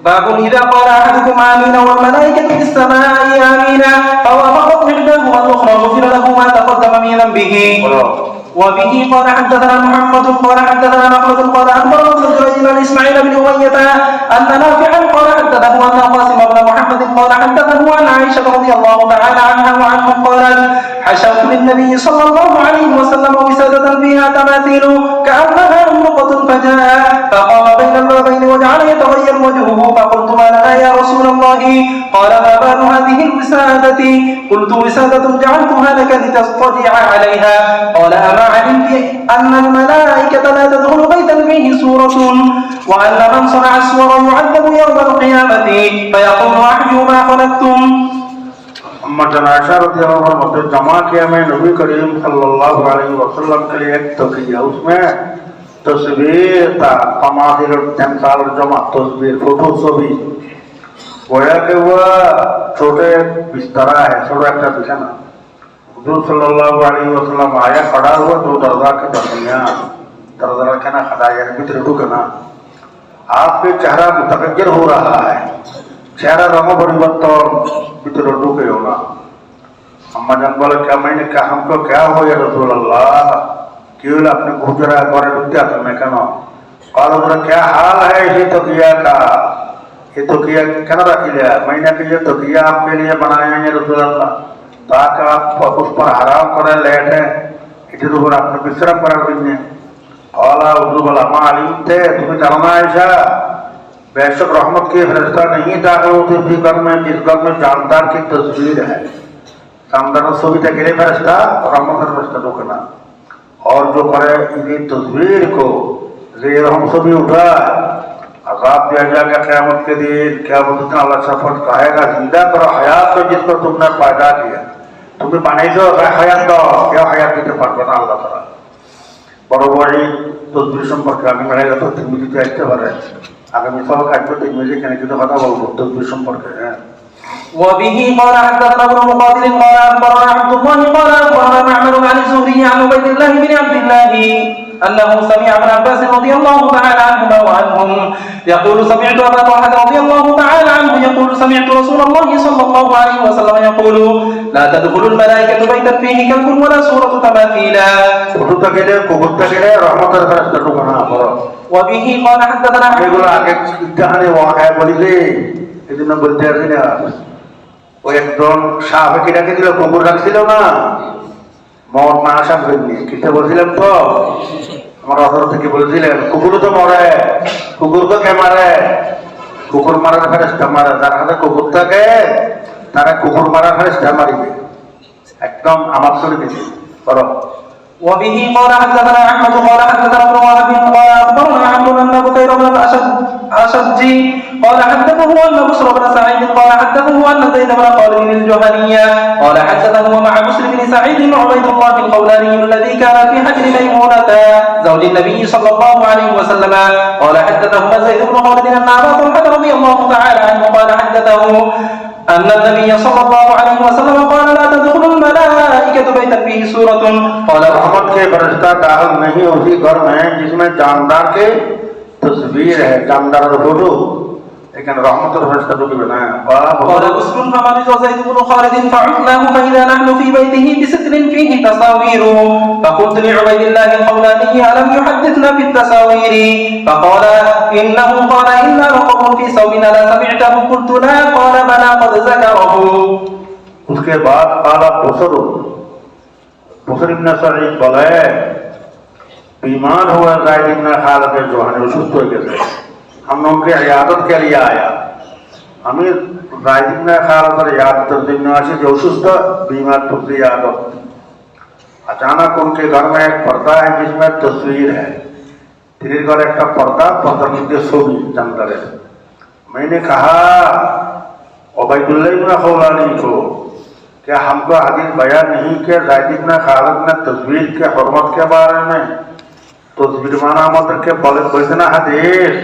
باب إذا قال أحدكم آمين والملائكة في السماء آمين فوافقت إحداهما الأخرى غفر له ما تقدم من ذنبه. وبه قال حدثنا محمد قال حدثنا محمد قال أخبرنا ابن جريج عن إسماعيل بن أمية أن نافعا قال حدثه أن قاسم بن محمد قال حدثه عن عائشة رضي الله تعالى عنها وعنهم قالت حشوت للنبي صلى الله عليه وسلم وسادة فيها تماثيل كأنها نقط فجاء فقام بين البابين وجعل يتغير وجهه فقلت ما لها يا رسول الله؟ قال ما بال هذه الوسادة؟ قلت وسادة جعلتها لك لتضطجع عليها. قال أما علمت أن الملائكة لا تدخل بيتا فيه سورة وأن من صنع السور يعذب يوم القيامة فيقول أحيوا ما خلقتم. आयशा रज़ियल्लाहु अन्हा ने जमा किया मैं नबी करीम सल्लल्लाहु अलैहि वसल्लम के लिए एक तकिया उसमें तस्वीर था तमादिर तमसाल जमा तस्वीर फोटो छवि गोया के वह छोटे बिस्तरा है छोटा एक बिछाना हुजूर सल्लल्लाहु अलैहि वसल्लम आया खड़ा हुआ तो दरवाजा के दरवाजा के ना खड़ा यानी भीतर ढुकना आपके चेहरा मुतगय्यर हो रहा है चेहरा रंग परिवर्तन भीतर ढुके होना अम्मा जान बोले क्या मैंने कहा हमको क्या हो या रसूल अल्लाह क्यों अपने गुजरा करे रुत्या तुम्हें कहना कल उधर क्या हाल है ये तो किया कहना रख लिया मैंने कि ये तो किया आपके लिए बनाया है रसूल अल्लाह ताकि आप उस पर आराम करें लेटे इधर उधर आपने विश्राम करा देंगे और उधर बोला माँ अलीम थे तुम्हें जानना आयशा बेशक रहमत की फरिश्ता नहीं दाखिल होती थी घर में जिस घर में जानदार की तस्वीर है जानदार सुविधा के लिए फरिश्ता रहमत का फरिश्ता रुकना और जो करे इसी तस्वीर को जेर हम सभी उठा अज़ाब दिया जाएगा क़यामत के दिन क़यामत दिन अल्लाह शफ़क़त कहेगा जिंदा करो हयात को जिसको तुमने पैदा किया तुम्हें बनाई दो हयात दो क्या हयात देते पारबना अल्लाह ताला बरोबरी तस्वीर সম্পর্কে আমি মেলায় তো তিরমিজিতে আসতে পারে আগামী সপ্তাহে কাটবে তিরমিজি কেন কিছু কথা বলবো তসবির সম্পর্কে وبه قال حدثنا ابن مقاتل قال أخبرنا عبد الله قال أخبرنا معمر عن الزهري عن عبيد الله بن عبد الله أنه سمع ابن عباس رضي الله تعالى عنهما وعنهم يقول سمعت أبا طلحة رضي الله تعالى عنه يقول سمعت رسول الله صلى الله عليه وسلم يقول لا تدخل الملائكة بيتا فيه كلب ولا سورة تماثيلا. وبه قال حدثنا এজন্য বলতে আসি না ওই একজন সাহাবাকে ডাকে দিল কুকুর রাখছিল না মর না আসা করেননি কিসে বলছিলাম তো আমার অথর থেকে বলছিলেন কুকুরও তো মরে কুকুর তো কে মারে কুকুর মারার ফেরেশতা মারে যার হাতে কুকুর থাকে তারা কুকুর মারার ফেরেশতা মারিবে একদম আমার করে দিছে করো. وبه قال حدثنا احمد قال حدثنا ابن وهب قال اخبرنا عمرو بن بكير بن الاشجي قال حدثه ان بشر بن سعيد قال حدثه ان زيد بن خالد الجهني قال حدثه مع مسلم بن سعيد وعبيد الله القولاني الذي كان في حجر ميمونه زوج النبي صلى الله عليه وسلم قال حدثهما زيد بن خالد ان ابا طلحه رضي الله تعالى عنه قال حدثه أن النبي صلى الله عليه وسلم قال لا تدخل الملائكة بيتا فيه سورة قال रहमत के फरिश्ता दाखिल नहीं उसी घर में जिसमें जानदार के तस्वीर है जानदार फोटो लेकिन रहमत के फरिश्ता जो बनाया قال بسر فمرض زيد بن خالد فعثناه فإذا نحن في بيته بستر فيه تصاوير فقلت لعبيد الله القولاني ألم يحدثنا في التصاوير فقال إنه قال إنا لقوم في ثوبنا لا سمعته قلت لا قال بلى قد ذكره. उसके बाद قال बसर इब्न सईद बोले बीमार हुआ ज़ैद इब्न खालिद जुहनी सुस्त हो गए हम उनके इयादत के लिए आया हमें ज़ैद इब्न खालिद इयादत दिन से जो सुस्त बीमार तो इयादत अचानक उनके घर में एक पर्दा है जिसमें तस्वीर है तेरे घर एक पर्दा मध्य छवि जानता है. मैंने कहा उबैदुल्लाह इब्न खौलानी को क्या हमको हदीस बयान नहीं किया ज़ैद इब्न खालिद ने तस्वीर के हुर्मत के बारे में तस्वीर माना मतलब के बोलते ना हदीस